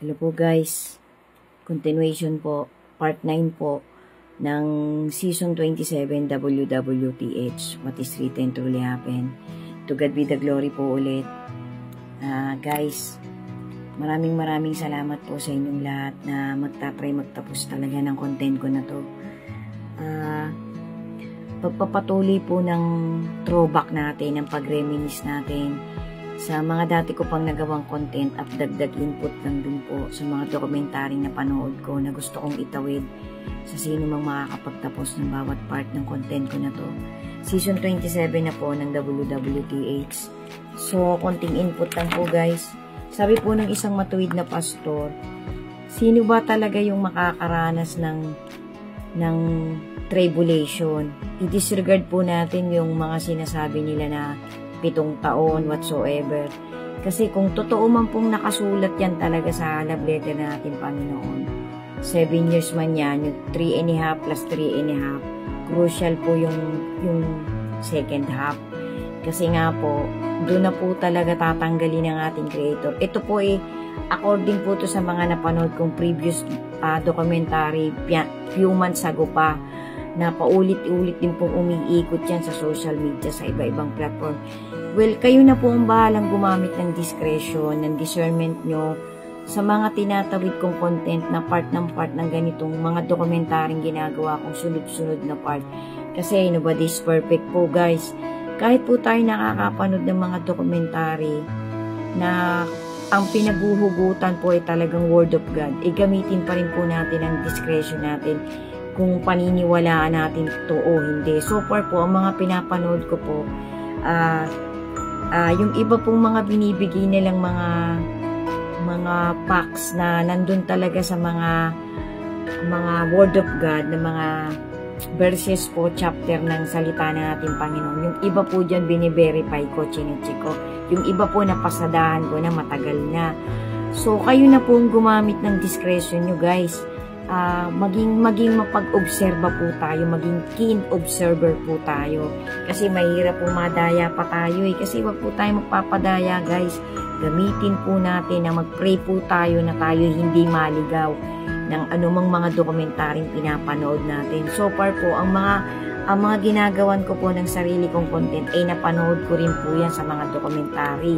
Hello po guys, continuation po, part 9 po ng season 27 WWTH, What is Written Truly Happen. To God be the glory po ulit. Guys, maraming salamat po sa inyong lahat na magtapos talaga ng content ko na to. Pagpapatuloy po ng throwback natin, ng pag-reminisce natin sa mga dati ko pang nagawang content at dagdag input lang dun po sa mga dokumentary na panood ko na gusto kong itawid sa sino mang makakapagtapos ng bawat part ng content ko na to. Season 27 na po ng WWTH. So, konting input lang po guys. Sabi po ng isang matuwid na pastor, sino ba talaga yung makakaranas ng tribulation? I-disregard po natin yung mga sinasabi nila na 7 taon, whatsoever. Kasi kung totoo man pong nakasulat yan talaga sa love letter na ating Panginoon, 7 years man yan, yung 3.5 plus 3.5, crucial po yung second half. Kasi nga po, doon na po talaga tatanggalin ng ating Creator. Ito po according po to sa mga napanood kong previous documentary, few months ago pa, na paulit-ulit din pong umiikot yan sa social media, sa iba-ibang platform. Well, kayo na po ang bahalang gumamit ng discretion, ng discernment nyo sa mga tinatawid kong content na part ng ganitong mga dokumentaryong ginagawa kong sunod-sunod na part. Kasi nobody is perfect po guys. Kahit po tayo nakakapanood ng mga dokumentary na ang pinaguhugutan po ay talagang Word of God, gamitin pa rin po natin ang discretion natin kung paniniwalaan natin ito o hindi. So far po, ang mga pinapanood ko po, yung iba pong mga binibigay nilang mga facts na nandun talaga sa mga Word of God, na mga verses po, chapter ng salita ng ating Panginoon. Yung iba po dyan biniverify ko, chinecheck ko. Yung iba po napasadahan ko na matagal na. So, kayo na po gumamit ng discretion nyo guys. Maging mapag-obserba po tayo, maging keen observer po tayo. Kasi mahirap po madaya pa tayo Kasi wag po tayo magpapadaya guys. Gamitin po natin na mag-pray po tayo na tayo hindi maligaw ng anumang mga dokumentaryong pinapanood natin. So far po, ang mga ginagawan ko po ng sarili kong content ay napanood ko rin po yan sa mga dokumentary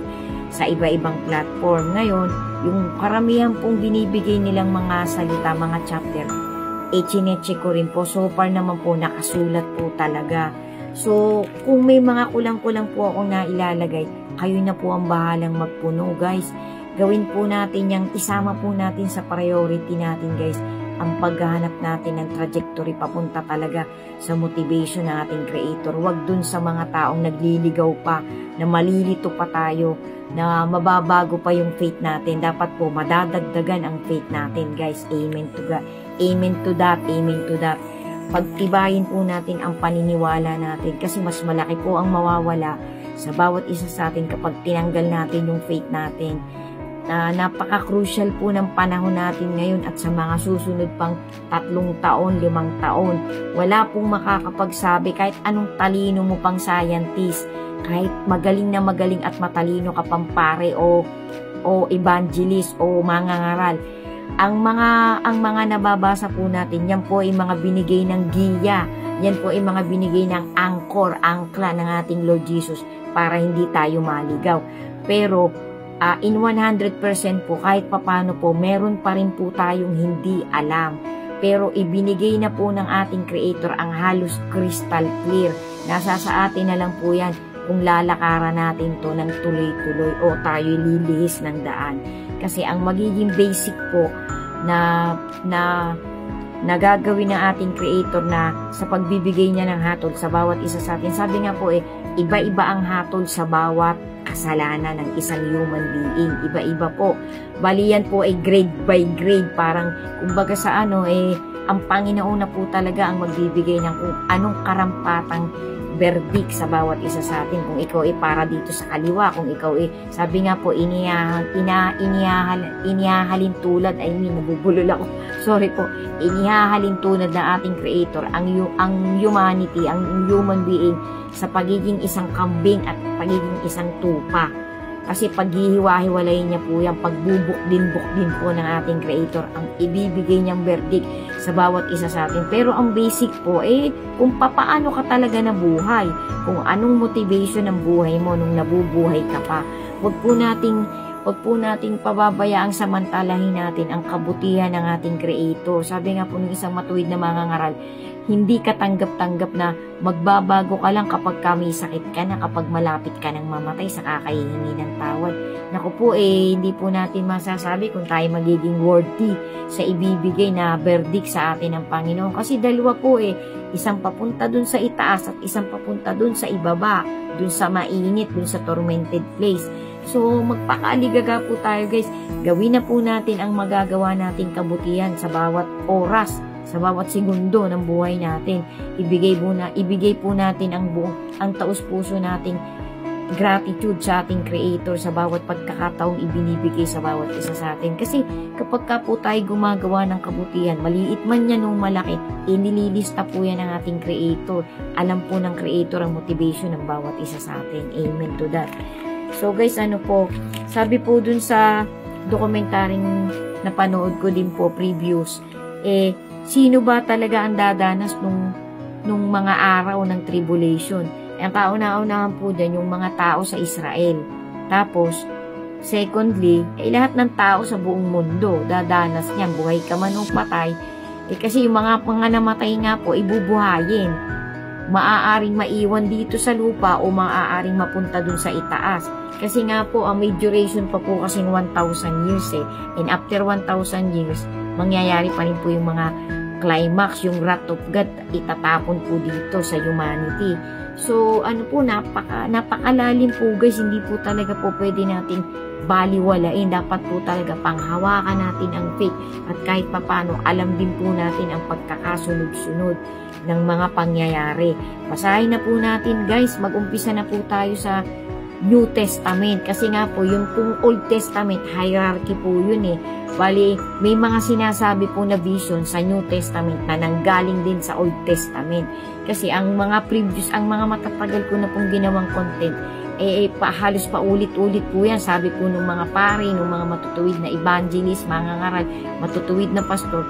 sa iba-ibang platform. Ngayon, yung karamihan pong binibigay nilang mga salita, mga chapter, chinecheck ko rin po. So far naman po, nakasulat po talaga. So, kung may mga kulang-kulang po akong nailalagay, kayo na po ang bahalang magpuno guys. Gawin po natin yung isama po natin sa priority natin guys, ang paghahanap natin ng trajectory papunta talaga sa motivation ng ating Creator. Huwag dun sa mga taong nagliligaw pa, na malilito pa tayo, na mababago pa yung faith natin. Dapat po madadagdagan ang faith natin guys. Amen to God. Amen to that. Amen to that. Pagtibayin po natin ang paniniwala natin kasi mas malaki po ang mawawala sa bawat isa sa atin kapag tinanggal natin yung faith natin. Napaka-crucial po ng panahon natin ngayon at sa mga susunod pang 3 taon, 5 taon. Wala pong makakapagsabi kahit anong talino mo pang scientist, kahit magaling na magaling at matalino ka pang pare o evangelist o mangangaral. Ang mga nababasa po natin, yan po ay mga binigay ng giya. Yan po ay mga binigay ng angkla ng ating Lord Jesus para hindi tayo maligaw. Pero in 100% po, kahit papano po, meron pa rin po tayong hindi alam. Pero ibinigay na po ng ating Creator ang halos crystal clear. Nasa sa atin na lang po yan kung lalakaran natin to ng tuloy-tuloy o tayo lilihis ng daan. Kasi ang magiging basic po na gagawin ng ating Creator na sa pagbibigay niya ng hatol sa bawat isa sa atin. Sabi nga po iba-iba ang hatol sa bawat kasalanan ng isang human being. Iba-iba po. Bali yan po ay grade by grade. Parang kumbaga sa ang Panginoon na po talaga ang magbibigay ng kung anong karampatang verdict sa bawat isa sa atin. Kung ikaw para dito sa kaliwa, kung ikaw sabi nga po, inihahalin tulad, nabubulol ako. Sorry po. Inihahalin tulad ng ating Creator, ang humanity, ang human being sa pagiging isang kambing at pagiging isang tupa. Kasi paghihiwa-hiwalayin niya po yan, pagbubuk din po ng ating Creator ang ibibigay niyang verdict sa bawat isa sa atin. Pero ang basic po, kung papaano ka talaga nabuhay, kung anong motivation ng buhay mo nung nabubuhay ka pa. Huwag po nating pababayaang samantalahin natin ang kabutihan ng ating Creator. Sabi nga po ng isang matuwid na mangangaral, hindi ka tanggap-tanggap na magbabago ka lang kapag may sakit ka na, kapag malapit ka ng mamatay sa kakahihingi ng tawad. Naku po, hindi po natin masasabi kung tayo magiging worthy sa ibibigay na verdict sa atin ng Panginoon. Kasi dalawa po isang papunta dun sa itaas at isang papunta dun sa ibaba, dun sa mainit, dun sa tormented place. So, magpakaaligaga po tayo guys. Gawin na po natin ang magagawa nating kabutihan sa bawat oras, sa bawat segundo ng buhay natin. Ibigay po natin ang taus-puso nating gratitude sa ating Creator sa bawat pagkakataong ibinibigay sa bawat isa sa atin. Kasi kapag ka po tayo gumagawa ng kabutihan, maliit man yan o malaki, nililista po yan ng ating Creator. Alam po ng Creator ang motivation ng bawat isa sa atin. Amen to that. So guys, sabi po dun sa dokumentaryong napanood ko din po, previews, sino ba talaga ang dadanas nung mga araw ng tribulation? Ang kauna-unahan po dyan yung mga tao sa Israel. Tapos, secondly, lahat ng tao sa buong mundo dadanas niyan, buhay ka man o patay. Kasi yung mga namatay nga po, ibubuhayin. Maaaring maiwan dito sa lupa o maaaring mapunta dun sa itaas. Kasi nga po, ang may duration pa po kasing 1,000 years And after 1,000 years, mangyayari pa rin po yung mga climax, yung wrath of God, itatapon po dito sa humanity. So, napakalalim po guys, hindi po talaga po pwede nating baliwalain. Dapat po talaga panghawakan natin ang faith at kahit papano, alam din po natin ang pagkakasunod-sunod ng mga pangyayari. Basahin na po natin guys, mag-umpisa na po tayo sa New Testament. Kasi nga po, yung pong Old Testament, hierarchy po yun Bali, may mga sinasabi po na vision sa New Testament na nanggaling din sa Old Testament. Kasi ang mga previews, ang mga matatagal ko na pong ginawang content, halos paulit-ulit po yan. Sabi po ng mga pare, ng mga matutuwid na evangelist, mga ngaral, matutuwid na pastor.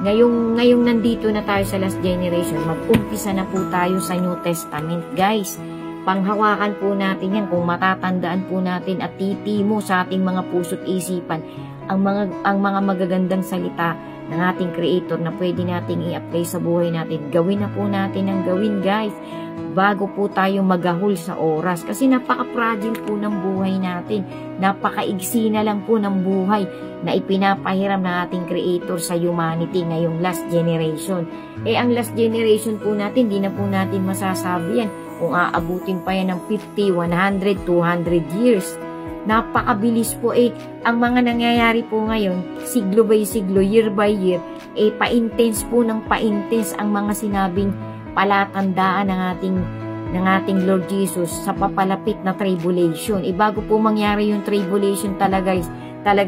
Ngayong nandito na tayo sa last generation, mag-umpisa na po tayo sa New Testament, guys. Panghawakan po natin yan kung matatandaan po natin at titimo sa ating mga puso't isipan ang mga magagandang salita ng ating Creator na pwede nating i-apply sa buhay natin. Gawin na po natin ang gawin guys bago po tayo magahol sa oras kasi napaka-fragile po ng buhay natin, napaka-igsi na lang po ng buhay na ipinapahiram ng ating Creator sa humanity ngayong last generation. Ang last generation po natin, di na po natin masasabi yan kung aabutin pa yan ng 50, 100, 200 years. Napakabilis po ang mga nangyayari po ngayon, siglo by siglo, year by year, pa-intense po ng pa-intense ang mga sinabing palatandaan ng ating Lord Jesus sa papalapit na tribulation. Bago po mangyari yung tribulation talaga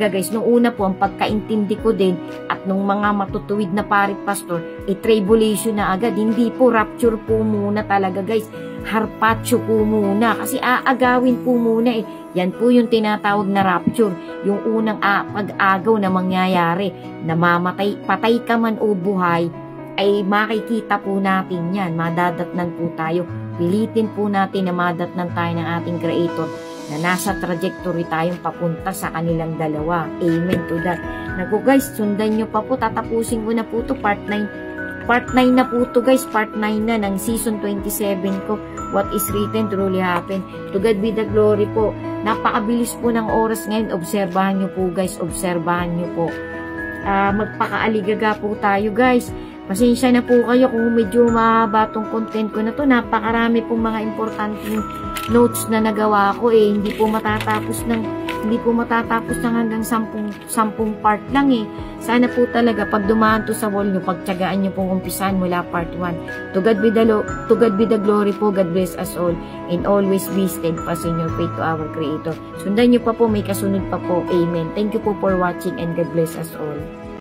guys, nung una po ang pagkaintindi ko din at nung mga matutuwid na parit pastor, tribulation na agad, hindi po rapture po muna talaga guys, harpatyo po muna kasi aagawin po muna yan po yung tinatawag na rapture, yung unang pag-agaw na mangyayari, namamatay, patay ka man o buhay, ay makikita po natin yan, madadatnan po tayo, pilitin po natin na madatnan tayo ng ating Creator na nasa trajectory tayong papunta sa kanilang dalawa. Amen to that. Naku guys, sundan nyo pa po, tatapusin ko na po to, part 9 na po to guys, part 9 na ng season 27 ko, What is Written Truly Happened. To God be the glory po. Napakabilis po ng oras ngayon, obserbahan nyo po guys, obserbahan nyo po. Magpakaaligaga po tayo guys. Pasensya na po kayo kung medyo mahaba tong content ko na to. Napakarami pong mga importanteng notes na nagawa ko hindi po matatapos ng hanggang 10 part lang Sana po talaga pag dumaan to sa wall nyo, pagtyagaan nyo pong umpisahan mula part 1. To God be the glory po. God bless us all and always be steadfast in your faith to our Creator. Sundan nyo pa po, may kasunod pa po. Amen. Thank you po for watching and God bless us all.